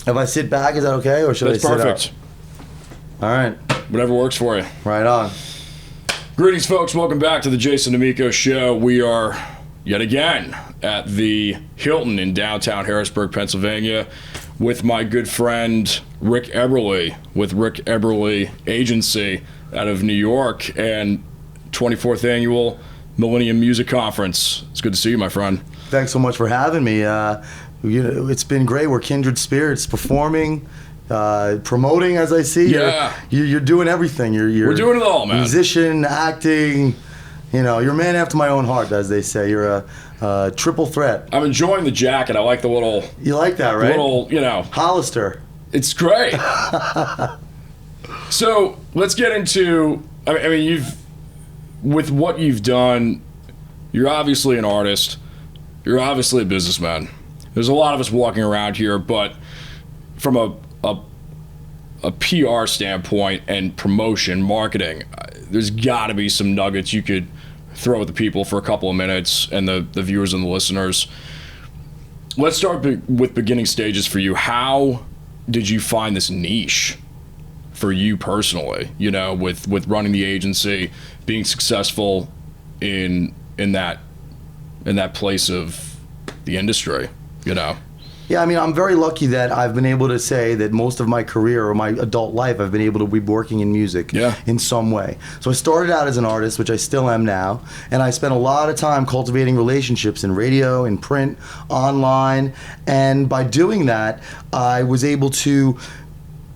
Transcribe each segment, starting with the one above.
If I sit back, is that okay, or should That's I sit perfect. up? All right. Whatever works for you. Right on. Greetings, folks. Welcome back to the Jason Damico Show. We are yet again at the Hilton in downtown Harrisburg, Pennsylvania, with my good friend Rick Eberle with Rick Eberle Agency out of New York and 24th Annual Millennium Music Conference. It's good to see you, my friend. Thanks so much for having me. It's been great. We're kindred spirits, performing, promoting, as I see. Yeah. You're doing everything. We're doing it all, man. Musician, acting. You're a man after my own heart, as they say. You're a triple threat. I'm enjoying the jacket. I like the little... You like that, right? Hollister. It's great. So let's get into... I mean, with what you've done, you're obviously an artist. You're obviously a businessman. There's a lot of us walking around here, but from a PR standpoint and promotion, marketing, there's got to be some nuggets you could throw at the people for a couple of minutes and the viewers and the listeners. Let's start with beginning stages for you. How did you find this niche for you personally, with running the agency, being successful in that place of the industry, Yeah, I mean, I'm very lucky that I've been able to say that most of my career or my adult life, I've been able to be working in music in some way. So I started out as an artist, which I still am now, and I spent a lot of time cultivating relationships in radio, in print, online, and by doing that, I was able to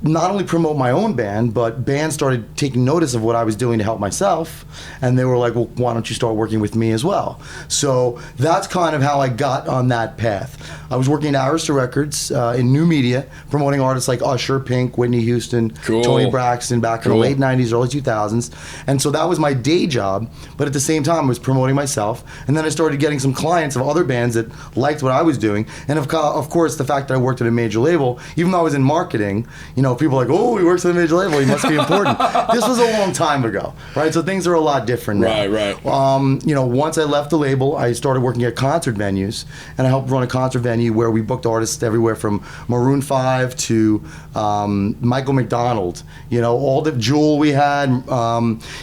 not only promote my own band, but bands started taking notice of what I was doing to help myself, and they were like, well, why don't you start working with me as well? So that's kind of how I got on that path. I was working at Arista Records in new media, promoting artists like Usher, Pink, Whitney Houston, Toni Braxton back in the late 90s, early 2000s. And so that was my day job, but at the same time I was promoting myself. And then I started getting some clients of other bands that liked what I was doing. And of course, the fact that I worked at a major label, even though I was in marketing, people are like, oh, he works at a major label, he must be important. This was a long time ago, right? So things are a lot different now. Right. Once I left the label, I started working at concert venues, and I helped run a concert venue where we booked artists everywhere from Maroon 5 to Michael McDonald, all the Jewel we had.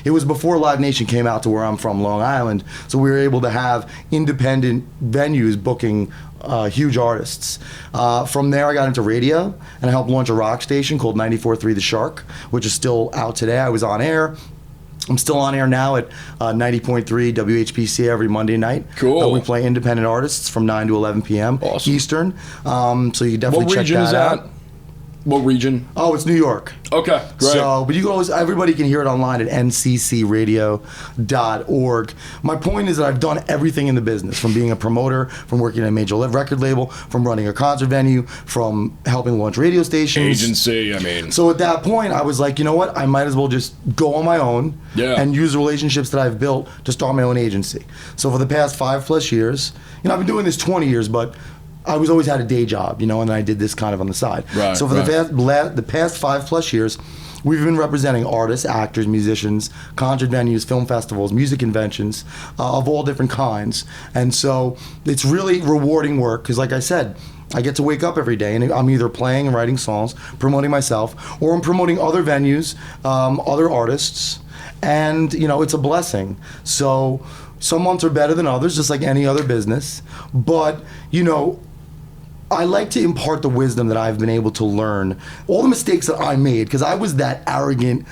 It was before Live Nation came out to where I'm from, Long Island, so we were able to have independent venues booking huge artists. From there, I got into radio, and I helped launch a rock station called 94.3 The Shark, which is still out today. I was on air. I'm still on air now at 90.3 WHPC every Monday night. Cool. We play independent artists from 9 to 11 p.m. Awesome. Eastern. So you can definitely check that out. What region is that? What region? Oh, it's New York. Okay, great. So, but you can always, everybody can hear it online at nccradio.org. My point is that I've done everything in the business, from being a promoter, from working at a major record label, from running a concert venue, from helping launch radio stations. Agency, I mean. So at that point, I was like, you know what? I might as well just go on my own and use the relationships that I've built to start my own agency. So for the past 5+ years, I've been doing this 20 years, but I always had a day job, and then I did this kind of on the side. Right, so for the past 5+ years, we've been representing artists, actors, musicians, concert venues, film festivals, music conventions of all different kinds. And so it's really rewarding work because, like I said, I get to wake up every day and I'm either playing and writing songs, promoting myself, or I'm promoting other venues, other artists, and it's a blessing. So some months are better than others, just like any other business. But I like to impart the wisdom that I've been able to learn, all the mistakes that I made, because I was that arrogant,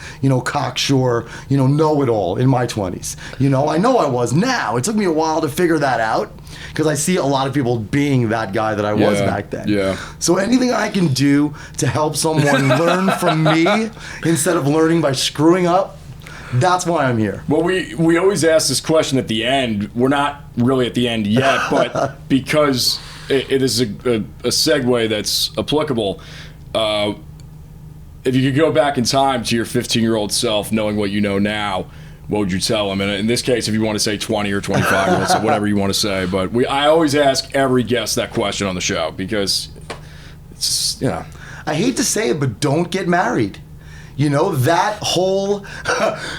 cocksure, know-it-all in my 20s. I know I was now. It took me a while to figure that out, because I see a lot of people being that guy that I was back then. Yeah. So anything I can do to help someone learn from me instead of learning by screwing up, that's why I'm here. Well, we always ask this question at the end. We're not really at the end yet, but because it is a segue that's applicable. If you could go back in time to your 15-year-old self, knowing what you know now, what would you tell him? And in this case, if you want to say 20 or 25, so whatever you want to say. But I always ask every guest that question on the show because it's, I hate to say it, but don't get married. You know, that whole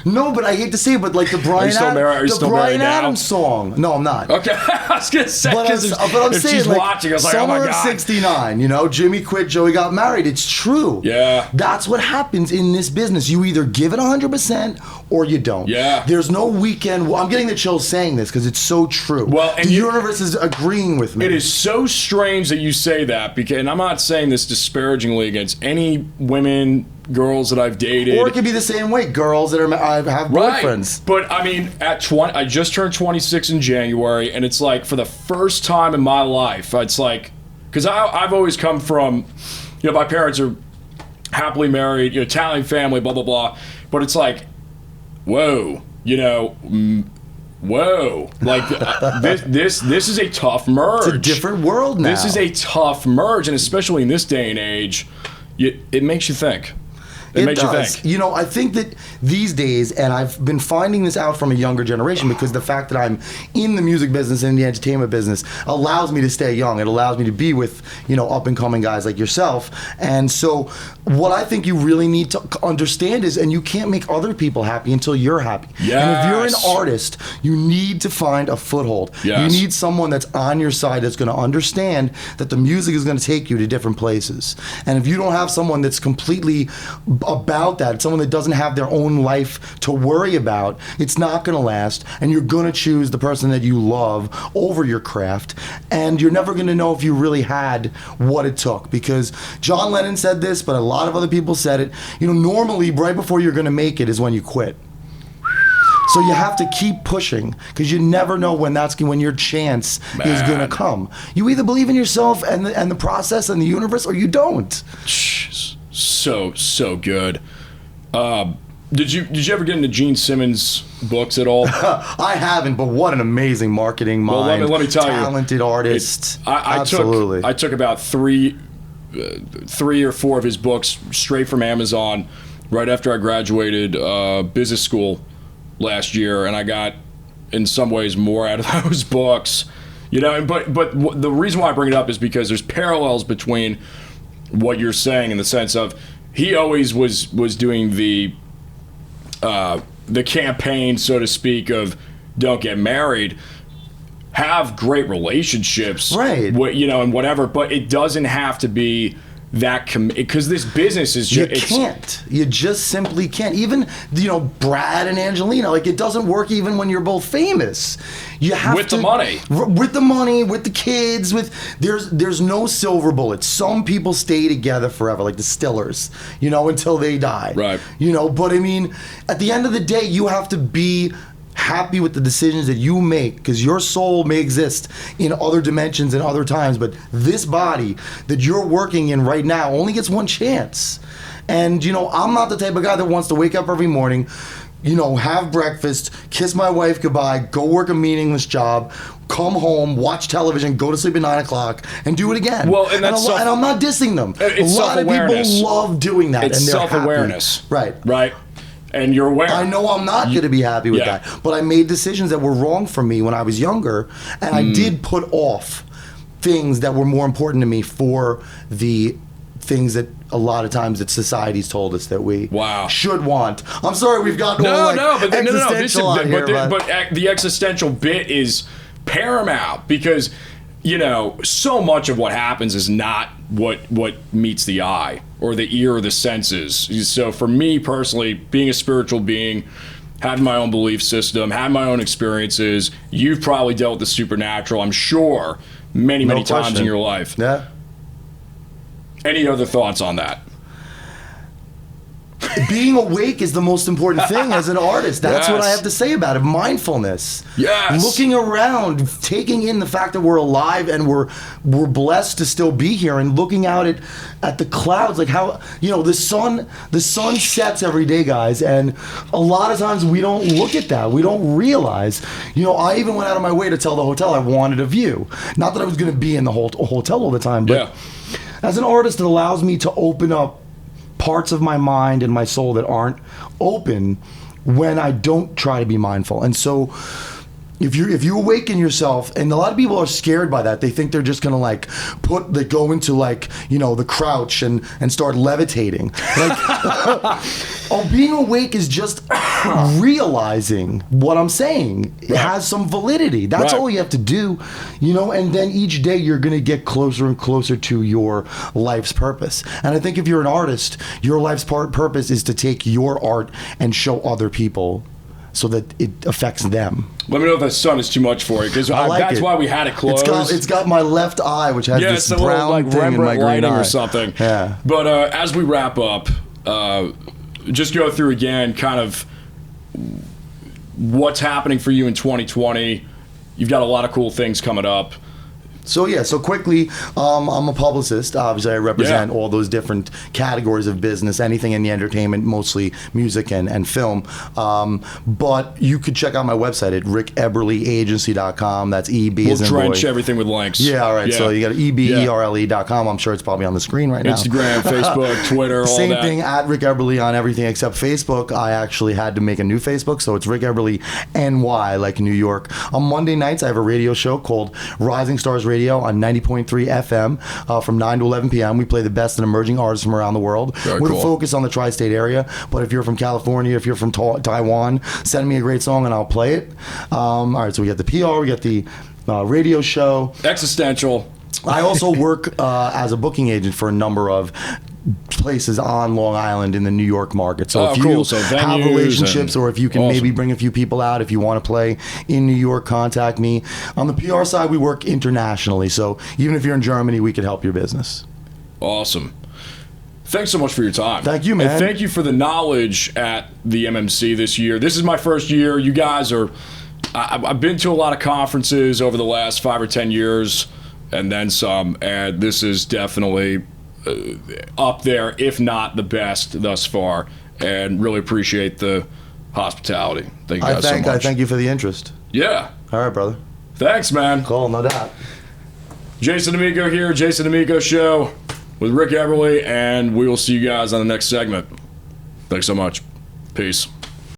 no, but I hate to say it, but like the Bryan Adams song. No, I'm not. Okay, I was gonna say, but I'm saying, she's like, watching, I was like, summer oh my God. of '69. You know, Jimmy quit, Joey got married. It's true. Yeah, that's what happens in this business. You either give it 100% or you don't. Yeah, there's no weekend. Well, I'm getting the chills saying this because it's so true. Well, and the universe is agreeing with me. It is so strange that you say that, because, and I'm not saying this disparagingly against any women, girls that I've dated, or it could be the same way, girls that have boyfriends. But I mean, at 20, I just turned 26 in January, and it's like for the first time in my life, it's like, because I've always come from, you know, my parents are happily married, you know, Italian family, blah blah blah, but it's like, whoa, you know. Whoa! Like this is a tough merge. It's a different world now. This is a tough merge, and especially in this day and age, it makes you think. It makes you think. You know, I think that these days, and I've been finding this out from a younger generation, because the fact that I'm in the music business and the entertainment business allows me to stay young. It allows me to be with, you know, up and coming guys like yourself. And so what I think you really need to understand is, and you can't make other people happy until you're happy. Yes. And if you're an artist, you need to find a foothold. Yes. You need someone that's on your side that's going to understand that the music is going to take you to different places. And if you don't have someone that's completely about that, someone that doesn't have their own life to worry about, it's not going to last, and you're going to choose the person that you love over your craft, and you're never going to know if you really had what it took, because John Lennon said this, but a lot of other people said it. You know, normally right before you're going to make it is when you quit. So you have to keep pushing, because you never know when your chance is going to come. You either believe in yourself and the process and the universe, or you don't. So good. Did you ever get into Gene Simmons' books at all? I haven't, but what an amazing marketing mind. Well, let me tell you, talented artist. Absolutely. I took about three or four of his books straight from Amazon right after I graduated business school last year, and I got, in some ways, more out of those books. You know, but the reason why I bring it up is because there's parallels between what you're saying, in the sense of, he always was doing the campaign, so to speak, of don't get married, have great relationships, right? You know, and whatever, but it doesn't have to be that, because this business is just, you just simply can't. Even, you know, Brad and Angelina, like, it doesn't work even when you're both famous. You have with the money, with the kids, there's no silver bullets. Some people stay together forever, like the Stillers, you know, until they die, right? You know, but I mean, at the end of the day, you have to be happy with the decisions that you make, because your soul may exist in other dimensions and other times, but this body that you're working in right now only gets one chance. And, you know, I'm not the type of guy that wants to wake up every morning, you know, have breakfast, kiss my wife goodbye, go work a meaningless job, come home, watch television, go to sleep at 9 o'clock, and do it again. Well, and that's and I'm not dissing them. A lot of people love doing that. It's and they're self-awareness. Happy. Right. And you're aware. I know I'm not going to be happy with that, but I made decisions that were wrong for me when I was younger, and I did put off things that were more important to me for the things that a lot of times that society's told us that we should want. I'm sorry, we've gotten existential out here, but the existential bit is paramount, because, you know, so much of what happens is not what meets the eye or the ear or the senses. So for me personally, being a spiritual being, having my own belief system, having my own experiences, you've probably dealt with the supernatural, I'm sure, many times in your life. Yeah. Any other thoughts on that? Being awake is the most important thing as an artist. That's what I have to say about it. Mindfulness. Yes. Looking around, taking in the fact that we're alive and we're blessed to still be here, and looking out at the clouds, like how, you know, the sun sets every day, guys, and a lot of times we don't look at that. We don't realize. You know, I even went out of my way to tell the hotel I wanted a view. Not that I was going to be in the hotel all the time, but as an artist, it allows me to open up parts of my mind and my soul that aren't open when I don't try to be mindful. And so if you awaken yourself, and a lot of people are scared by that. They think they're just gonna they go into the crouch and start levitating. Being awake is just realizing what I'm saying. It has some validity. That's all you have to do, and then each day you're gonna get closer and closer to your life's purpose. And I think if you're an artist, your life's purpose is to take your art and show other people so that it affects them. Let me know if that sun is too much for you, because that's why we had it closed. It's got my left eye, which has this brown thing in my green eye. Or something. Yeah. But as we wrap up, just go through again kind of what's happening for you in 2020. You've got a lot of cool things coming up. So quickly, I'm a publicist. Obviously, I represent all those different categories of business, anything in the entertainment, mostly music and film. But you could check out my website at rickeberleagency.com. That's E-B as in boy. We'll drench everything with links. Yeah, all right. Yeah. So you got EBERLE.com. I'm sure it's probably on the screen right now. Instagram, Facebook, Twitter, all Same that. thing at Rick Eberle on everything except Facebook. I actually had to make a new Facebook, so it's Rick Eberle NY, like New York. On Monday nights, I have a radio show called Rising Stars Radio on 90.3 FM from 9 to 11 p.m. We play the best and emerging artists from around the world with a focus on the tri-state area. But if you're from California, if you're from Taiwan, send me a great song and I'll play it. All right, so we got the PR, we got the radio show. Existential. I also work as a booking agent for a number of places on Long Island in the New York market. So if you have relationships or if you can maybe bring a few people out, if you want to play in New York, contact me. On the PR side, we work internationally. So even if you're in Germany, we could help your business. Awesome. Thanks so much for your time. Thank you, man. And thank you for the knowledge at the MMC this year. This is my first year. You guys are... I've been to a lot of conferences over the last 5 or 10 years and then some, and this is definitely... up there, if not the best thus far, and really appreciate the hospitality. Thank you guys so much. I thank you for the interest. Yeah. All right, brother. Thanks, man. Cool, no doubt. Jason Damico here, Jason Damico Show with Rick Eberle, and we will see you guys on the next segment. Thanks so much. Peace.